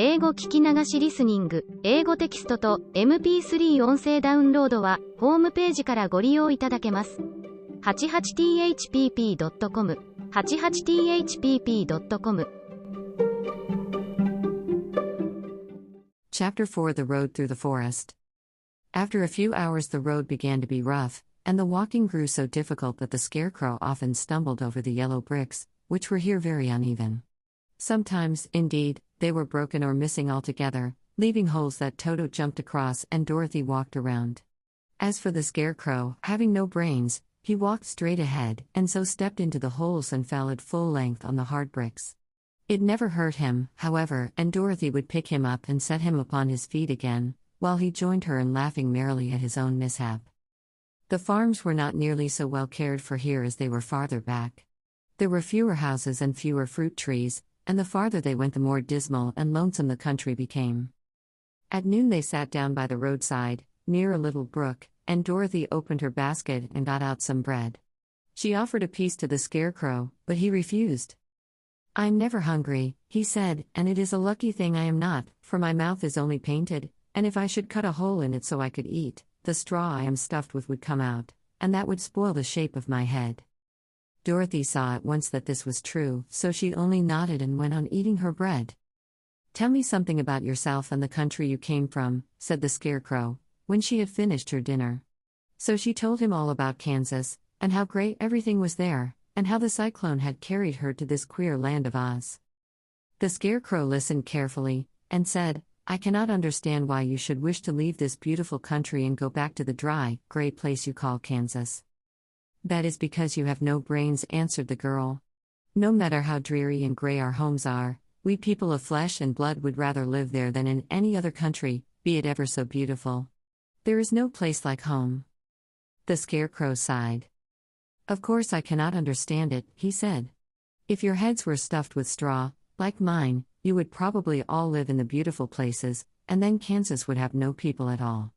英語聞き流しリスニング、英語テキストと MP3 音声ダウンロードは、ホームページからご利用いただけます。88thpp.com、88thpp.com。 Chapter 4 The Road Through the Forest. After a few hours the road began to be rough, and the walking grew so difficult that the scarecrow often stumbled over the yellow bricks, which were here very uneven. Sometimes, indeed, they were broken or missing altogether, leaving holes that Toto jumped across and Dorothy walked around. As for the scarecrow, having no brains, he walked straight ahead and so stepped into the holes and fell at full length on the hard bricks. It never hurt him, however, and Dorothy would pick him up and set him upon his feet again, while he joined her in laughing merrily at his own mishap. The farms were not nearly so well cared for here as they were farther back. There were fewer houses and fewer fruit trees, and the farther they went the more dismal and lonesome the country became. At noon they sat down by the roadside, near a little brook, and Dorothy opened her basket and got out some bread. She offered a piece to the scarecrow, but he refused. "I'm never hungry," he said, "and it is a lucky thing I am not, for my mouth is only painted, and if I should cut a hole in it so I could eat, the straw I am stuffed with would come out, and that would spoil the shape of my head." Dorothy saw at once that this was true, so she only nodded and went on eating her bread. "Tell me something about yourself and the country you came from," said the scarecrow, when she had finished her dinner. So she told him all about Kansas, and how great everything was there, and how the cyclone had carried her to this queer land of Oz. The scarecrow listened carefully, and said, "I cannot understand why you should wish to leave this beautiful country and go back to the dry, gray place you call Kansas." "That is because you have no brains," answered the girl. "No matter how dreary and gray our homes are, we people of flesh and blood would rather live there than in any other country, be it ever so beautiful. There is no place like home." The scarecrow sighed. "Of course I cannot understand it," he said. "If your heads were stuffed with straw, like mine, you would probably all live in the beautiful places, and then Kansas would have no people at all.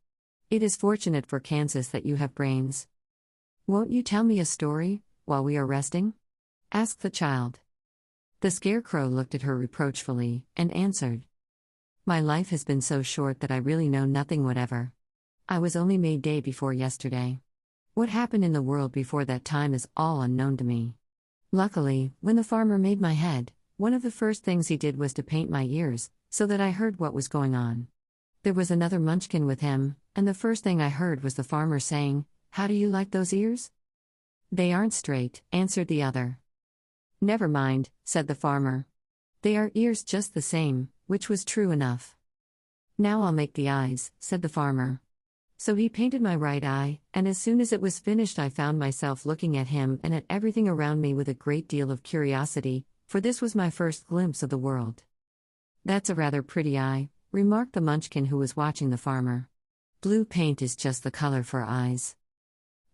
It is fortunate for Kansas that you have brains." "Won't you tell me a story, while we are resting?" asked the child. The scarecrow looked at her reproachfully, and answered, "My life has been so short that I really know nothing whatever. I was only made day before yesterday. What happened in the world before that time is all unknown to me. Luckily, when the farmer made my head, one of the first things he did was to paint my ears, so that I heard what was going on. There was another munchkin with him, and the first thing I heard was the farmer saying, 'How do you like those ears?' 'They aren't straight,' answered the other. 'Never mind,' said the farmer. 'They are ears just the same,' which was true enough. 'Now I'll make the eyes,' said the farmer. So he painted my right eye, and as soon as it was finished I found myself looking at him and at everything around me with a great deal of curiosity, for this was my first glimpse of the world." "That's a rather pretty eye," remarked the munchkin who was watching the farmer. "Blue paint is just the color for eyes."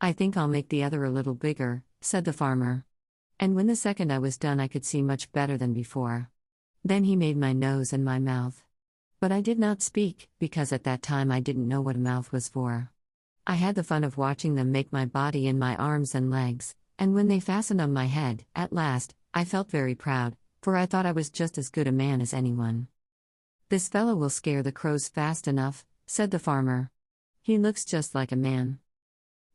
"I think I'll make the other a little bigger," said the farmer. And when the second eye was done I could see much better than before. Then he made my nose and my mouth. But I did not speak, because at that time I didn't know what a mouth was for. I had the fun of watching them make my body and my arms and legs, and when they fastened on my head, at last, I felt very proud, for I thought I was just as good a man as anyone. "This fellow will scare the crows fast enough," said the farmer. "He looks just like a man."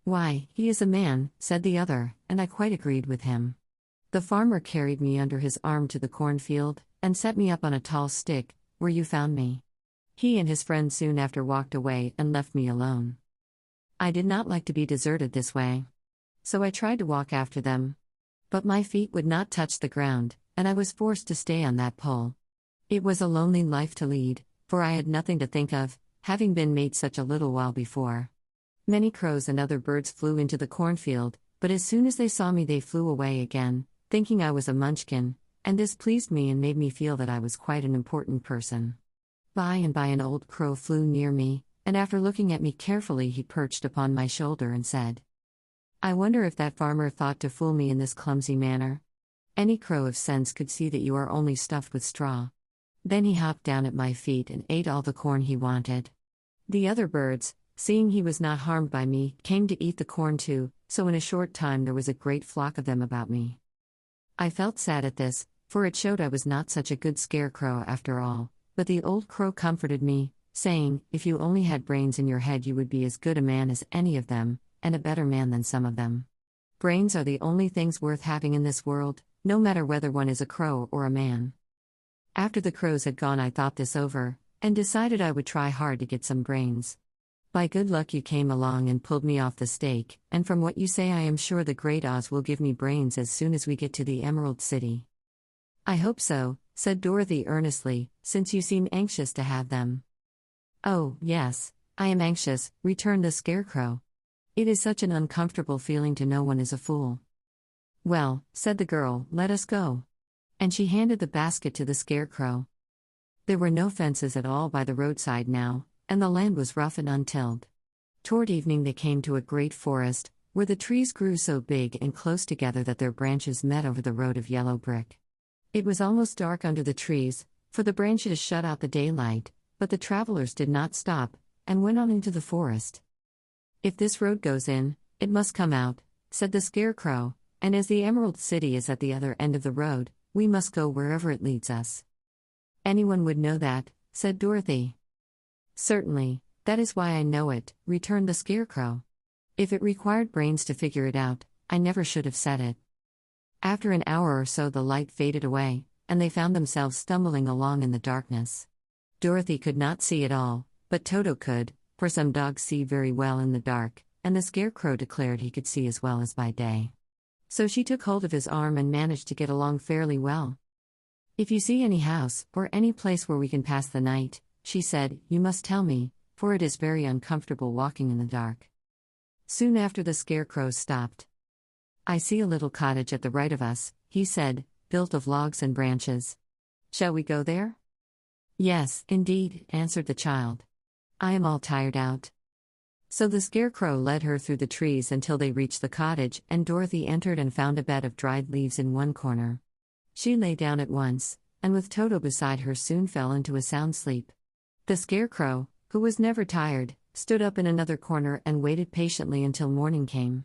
"Why, he is a man," said the other, and I quite agreed with him. The farmer carried me under his arm to the cornfield, and set me up on a tall stick, where you found me. He and his friend soon after walked away and left me alone. I did not like to be deserted this way. So I tried to walk after them. But my feet would not touch the ground, and I was forced to stay on that pole. It was a lonely life to lead, for I had nothing to think of, having been made such a little while before. Many crows and other birds flew into the cornfield, but as soon as they saw me they flew away again, thinking I was a munchkin, and this pleased me and made me feel that I was quite an important person. By and by an old crow flew near me, and after looking at me carefully he perched upon my shoulder and said, "I wonder if that farmer thought to fool me in this clumsy manner. Any crow of sense could see that you are only stuffed with straw." Then he hopped down at my feet and ate all the corn he wanted. The other birds, seeing he was not harmed by me, came to eat the corn too, so in a short time there was a great flock of them about me. I felt sad at this, for it showed I was not such a good scarecrow after all, But the old crow comforted me, saying, "If you only had brains in your head, you would be as good a man as any of them, and a better man than some of them. Brains are the only things worth having in this world, no matter whether one is a crow or a man." After the crows had gone, I thought this over, and decided I would try hard to get some brains. By good luck, you came along and pulled me off the stake, and from what you say, I am sure the Great Oz will give me brains as soon as we get to the Emerald City. "I hope so," said Dorothy earnestly, "since you seem anxious to have them." "Oh, yes, I am anxious," returned the Scarecrow. "It is such an uncomfortable feeling to know one is a fool." "Well," said the girl, "let us go." And she handed the basket to the Scarecrow. There were no fences at all by the roadside now, and the land was rough and untilled. Toward evening they came to a great forest, where the trees grew so big and close together that their branches met over the road of yellow brick. It was almost dark under the trees, for the branches shut out the daylight, but the travelers did not stop, and went on into the forest. "If this road goes in, it must come out," said the Scarecrow, "and as the Emerald City is at the other end of the road, we must go wherever it leads us." "Anyone would know that," said Dorothy. "Certainly, that is why I know it," returned the Scarecrow. "If it required brains to figure it out, I never should have said it." After an hour or so the light faded away, and they found themselves stumbling along in the darkness. Dorothy could not see at all, but Toto could, for some dogs see very well in the dark, and the Scarecrow declared he could see as well as by day. So she took hold of his arm and managed to get along fairly well. "If you see any house, or any place where we can pass the night," she said, "you must tell me, for it is very uncomfortable walking in the dark." Soon after the Scarecrow stopped. "I see a little cottage at the right of us," he said, "built of logs and branches. Shall we go there?" "Yes, indeed," answered the child. "I am all tired out." So the Scarecrow led her through the trees until they reached the cottage, and Dorothy entered and found a bed of dried leaves in one corner. She lay down at once, and with Toto beside her soon fell into a sound sleep. The Scarecrow, who was never tired, stood up in another corner and waited patiently until morning came.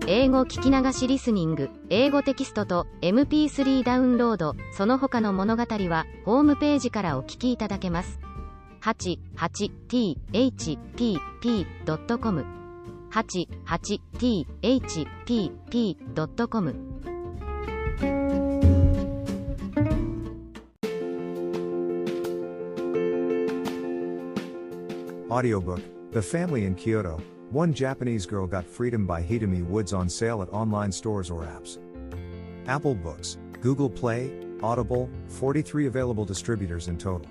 英語聞き流しリスニング、英語テキストと MP3 ダウンロード、その他の物語はホームページからお聞きいただけます。88thpp.com 88thpp.com Audiobook, The Family in Kyoto, One Japanese Girl Got Freedom by Hitomi Woods on sale at online stores or apps. Apple Books, Google Play, Audible, 43 available distributors in total.